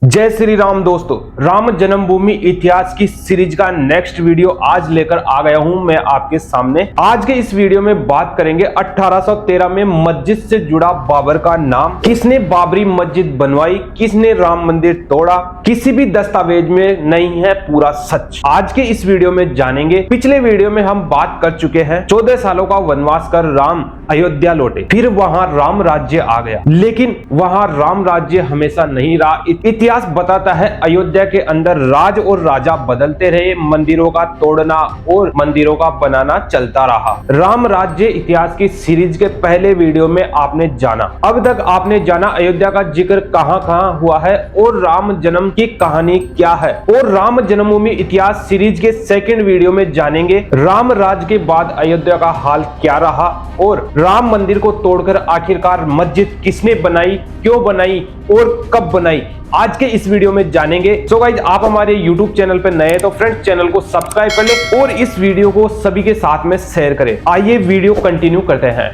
जय श्री राम दोस्तों, राम जन्मभूमि इतिहास की सीरीज का नेक्स्ट वीडियो आज लेकर आ गया हूं मैं आपके सामने। आज के इस वीडियो में बात करेंगे 1813 में मस्जिद से जुड़ा बाबर का नाम, किसने बाबरी मस्जिद बनवाई, किसने राम मंदिर तोड़ा, किसी भी दस्तावेज में नहीं है पूरा सच। आज के इस वीडियो में जानेंगे। पिछले वीडियो में हम बात कर चुके हैं 14 सालों का वनवास कर राम अयोध्या लौटे, फिर वहां राम राज्य आ गया, लेकिन वहां राम राज्य हमेशा नहीं रहा। इतिहास बताता है अयोध्या के अंदर राज और राजा बदलते रहे, मंदिरों का तोड़ना और मंदिरों का बनाना चलता रहा। राम राज्य इतिहास की सीरीज के पहले वीडियो में आपने जाना, अब तक आपने जाना अयोध्या का जिक्र कहां कहां हुआ है और राम जन्म की कहानी क्या है। और राम जन्मभूमि इतिहास सीरीज के सेकंड वीडियो में जानेंगे राम राज्य के बाद अयोध्या का हाल क्या रहा और राम मंदिर को तोड़कर आखिरकार मस्जिद किसने बनाई, क्यों बनाई और कब बनाई। आज के इस वीडियो में जानेंगे। सो गाइज, आप हमारे YouTube चैनल पर नए हैं तो फ्रेंड्स चैनल को सब्सक्राइब कर ले और इस वीडियो को सभी के साथ में शेयर करें। आइए वीडियो कंटिन्यू करते हैं।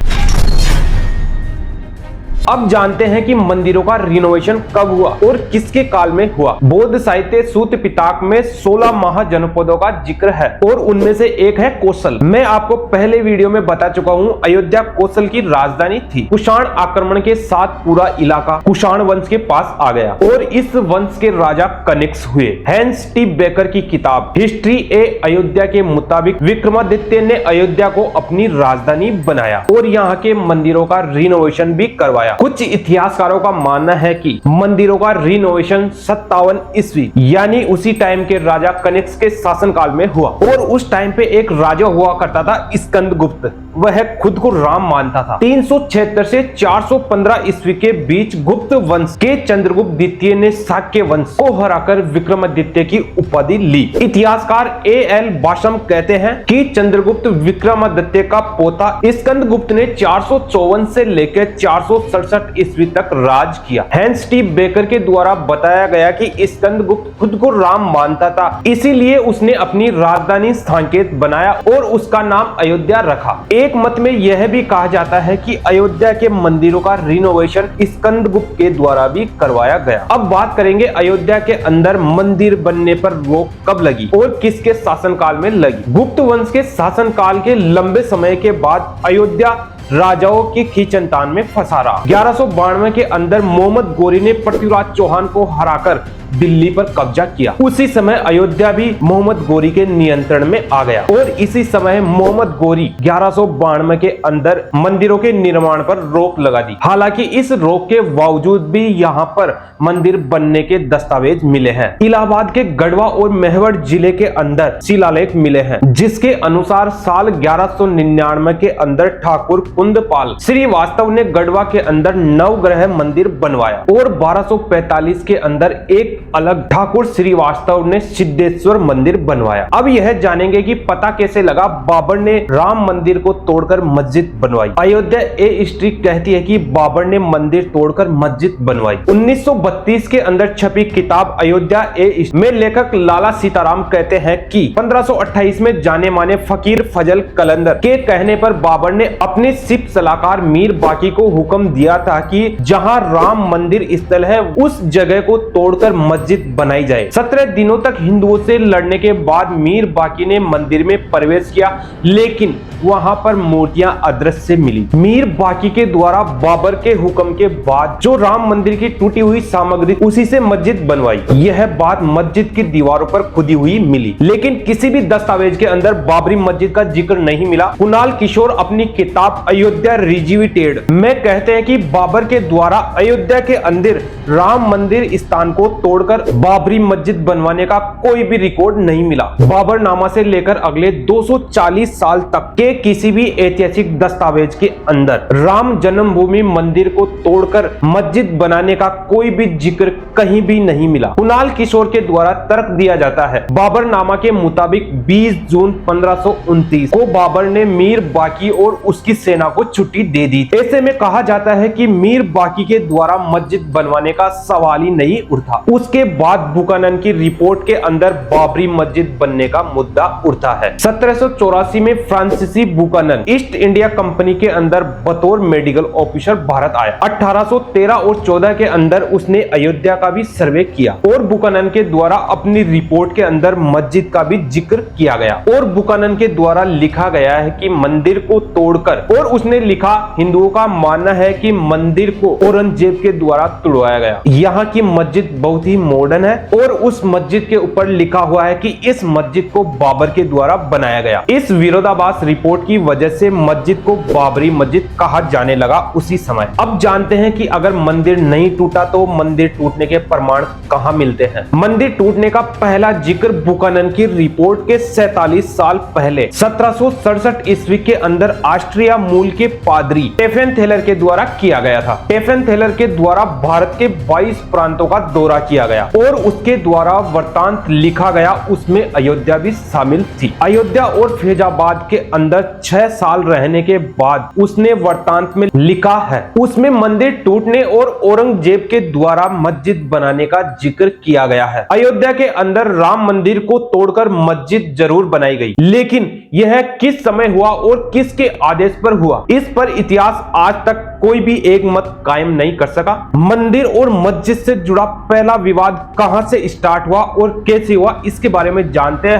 अब जानते हैं कि मंदिरों का रिनोवेशन कब हुआ और किसके काल में हुआ। बौद्ध साहित्य सूत पिटक में 16 महाजनपदों का जिक्र है और उनमें से एक है कौशल। मैं आपको पहले वीडियो में बता चुका हूं, अयोध्या कौशल की राजधानी थी। कुषाण आक्रमण के साथ पूरा इलाका कुषाण वंश के पास आ गया और इस वंश के राजा कनिष्क हुए। हैंस टी बेकर की किताब हिस्ट्री ए अयोध्या के मुताबिक विक्रमादित्य ने अयोध्या को अपनी राजधानी बनाया और यहाँ के मंदिरों का रिनोवेशन भी करवाया। कुछ इतिहासकारों का मानना है कि मंदिरों का रिनोवेशन 57 ईस्वी यानी उसी टाइम के राजा कनिष्क के शासनकाल में हुआ। और उस टाइम पे एक राजा हुआ करता था स्कंदगुप्त, वह खुद को राम मानता था। 376 से 415 ईस्वी के बीच गुप्त वंश के चंद्रगुप्त द्वितीय ने शाक्य वंश को हराकर विक्रमादित्य की उपाधि ली। इतिहासकार A.L. बाशम कहते हैं कि चंद्रगुप्त विक्रमादित्य का पोता स्कंदगुप्त ने 454 से लेकर 467 ईस्वी तक राज किया। हैंस टी बेकर के द्वारा बताया गया कि स्कंदगुप्त खुद को राम मानता था, इसीलिए उसने अपनी राजधानी साकेत बनाया और उसका नाम अयोध्या रखा। एक मत में यह भी कहा जाता है कि अयोध्या के मंदिरों का रिनोवेशन स्कंदगुप्त के द्वारा भी करवाया गया। अब बात करेंगे अयोध्या के अंदर मंदिर बनने पर रोक कब लगी और किसके शासनकाल में लगी। गुप्त वंश के शासनकाल के लंबे समय के बाद अयोध्या राजाओं की खींचतान में फंसा रहा। 1192 के अंदर मोहम्मद गोरी ने पृथ्वीराज चौहान को हराकर दिल्ली पर कब्जा किया। उसी समय अयोध्या भी मोहम्मद गोरी के नियंत्रण में आ गया और इसी समय मोहम्मद गोरी 1192 के अंदर मंदिरों के निर्माण पर रोक लगा दी। हालांकि इस रोक के बावजूद भी यहाँ पर मंदिर बनने के दस्तावेज मिले हैं। इलाहाबाद के गढ़वा और मेवाड़ जिले के अंदर शिलालेख मिले हैं, जिसके अनुसार साल 1199 के अंदर ठाकुर कुंदपाल श्रीवास्तव ने गढ़वा के अंदर नवग्रह मंदिर बनवाया और 1245 के अंदर एक अलग ठाकुर श्रीवास्तव ने सिद्धेश्वर मंदिर बनवाया। अब यह जानेंगे कि पता कैसे लगा बाबर ने राम मंदिर को तोड़कर मस्जिद बनवाई। अयोध्या ए हिस्ट्री कहती है कि बाबर ने मंदिर तोड़कर मस्जिद बनवाई। 1932 के अंदर छपी किताब अयोध्या ए हिस्ट्री में लेखक लाला सीताराम कहते हैं कि 1528 में जाने माने फकीर फजल कलंदर के कहने पर बाबर ने अपने सिप सलाहकार मीर बाकी को हुक्म दिया था कि जहां राम मंदिर स्थल है उस जगह को तोड़कर मस्जिद बनाई जाए। 17 दिनों तक हिंदुओं से लड़ने के बाद मीर बाकी ने मंदिर में प्रवेश किया, लेकिन वहां पर मूर्तियां अदृश्य मिली। मीर बाकी के द्वारा बाबर के हुक्म के बाद जो राम मंदिर की टूटी हुई सामग्री उसी से मस्जिद बनवाई। यह बात मस्जिद की दीवारों पर खुदी हुई मिली, लेकिन किसी भी दस्तावेज के अंदर बाबरी मस्जिद का जिक्र नहीं मिला। कुणाल किशोर अपनी किताब अयोध्या रिविजिटेड में कहते हैं कि बाबर के द्वारा अयोध्या के अंदर राम मंदिर स्थान को तोड़कर बाबरी मस्जिद बनवाने का कोई भी रिकॉर्ड नहीं मिला। बाबर नामा से लेकर अगले 240 साल तक के किसी भी ऐतिहासिक दस्तावेज के अंदर राम जन्मभूमि मंदिर को तोड़कर मस्जिद बनाने का कोई भी जिक्र कहीं भी नहीं मिला। कुणाल किशोर के द्वारा तर्क दिया जाता है बाबर नामा के मुताबिक 20 जून 1529 को बाबर ने मीर बाकी और उसकी सेना को छुट्टी दे दी। ऐसे में कहा जाता है कि मीर बाकी के द्वारा मस्जिद बनवाने का सवाल ही नहीं उठता। उस उसके बाद बुकानन की रिपोर्ट के अंदर बाबरी मस्जिद बनने का मुद्दा उठता है। 1784 में फ्रांसीसी बुकानन ईस्ट इंडिया कंपनी के अंदर बतौर मेडिकल ऑफिसर भारत आया। 1813 और 14 के अंदर उसने अयोध्या का भी सर्वे किया और बुकानन के द्वारा अपनी रिपोर्ट के अंदर मस्जिद का भी जिक्र किया गया और बुकानन के द्वारा लिखा गया है कि मंदिर को तोड़कर, और उसने लिखा, हिंदुओं का मानना है कि मंदिर को औरंगजेब के द्वारा तोड़वाया गया। यहाँ की मस्जिद बहुत ही मॉडर्न है और उस मस्जिद के ऊपर लिखा हुआ है कि इस मस्जिद को बाबर के द्वारा बनाया गया। इस विरोधाभास रिपोर्ट की वजह से मस्जिद को बाबरी मस्जिद कहा जाने लगा उसी समय। अब जानते हैं कि अगर मंदिर नहीं टूटा तो मंदिर टूटने के प्रमाण कहां मिलते हैं। मंदिर टूटने का पहला जिक्र बुकानन की रिपोर्ट के 47 साल पहले 1767 ईस्वी के अंदर ऑस्ट्रिया मूल के पादरी टेफेनथेलर के द्वारा किया गया था। टेफेनथेलर के द्वारा भारत के 22 प्रांतों का दौरा किया गया और उसके द्वारा वृत्तांत लिखा गया, उसमें अयोध्या भी शामिल थी। अयोध्या और फैजाबाद के अंदर 6 साल रहने के बाद उसने वृत्तांत में लिखा है, उसमें मंदिर टूटने और औरंगजेब के द्वारा मस्जिद बनाने का जिक्र किया गया है। अयोध्या के अंदर राम मंदिर को तोड़कर मस्जिद जरूर बनाई गई, लेकिन यह किस समय हुआ और किसके आदेश पर हुआ, इस पर इतिहास आज तक कोई भी एक मत कायम नहीं कर सका। मंदिर और मस्जिद से जुड़ा पहला विवाद कहां से स्टार्ट हुआ और कैसे हुआ, इसके बारे में जानते हैं।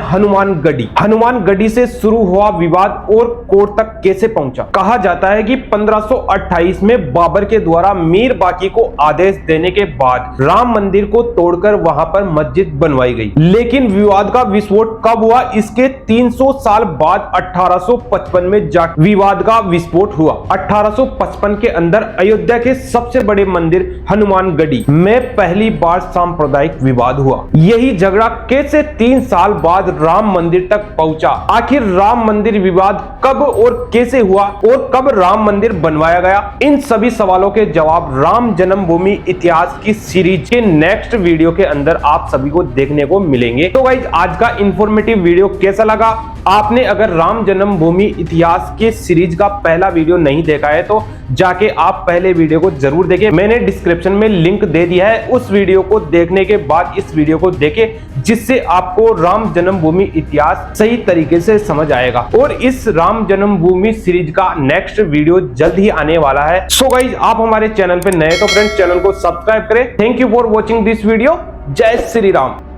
हनुमानगढ़ी से शुरू हुआ विवाद और कोर्ट तक कैसे पहुंचा। कहा जाता है कि 1528 में बाबर के द्वारा मीर बाकी को आदेश देने के बाद राम मंदिर को तोड़कर वहां पर मस्जिद बनवाई गई, लेकिन विवाद का विस्फोट कब हुआ, इसके 300 साल बाद 1855 में जाकर विवाद का विस्फोट हुआ। 1855 के अंदर अयोध्या के सबसे बड़े मंदिर हनुमानगढ़ी में पहली बार सांप्रदायिक विवाद हुआ। यही झगड़ा कैसे 3 साल बाद राम मंदिर तक पहुंचा। आखिर राम मंदिर विवाद कब और कैसे हुआ और कब राम मंदिर बनवाया गया, इन सभी सवालों के जवाब राम जन्मभूमि इतिहास की सीरीज के नेक्स्ट वीडियो के अंदर आप सभी को देखने को मिलेंगे। तो गाइस, आज का इंफॉर्मेटिव वीडियो कैसा लगा? आपने अगर राम जन्मभूमि इतिहास के सीरीज का पहला वीडियो नहीं देखा है तो जाके आप पहले वीडियो को जरूर देखें। मैंने डिस्क्रिप्शन में लिंक दे दिया है, उस वीडियो को देखने के बाद इस वीडियो को देखें, जिससे आपको राम जन्मभूमि इतिहास सही तरीके से समझ आएगा। और इस राम जन्मभूमि सीरीज का नेक्स्ट वीडियो जल्द ही आने वाला है। सो गाइस, आप हमारे चैनल पे नए तो फ्रेंड्स चैनल को सब्सक्राइब करें। Thank you for watching this video. जय श्री राम।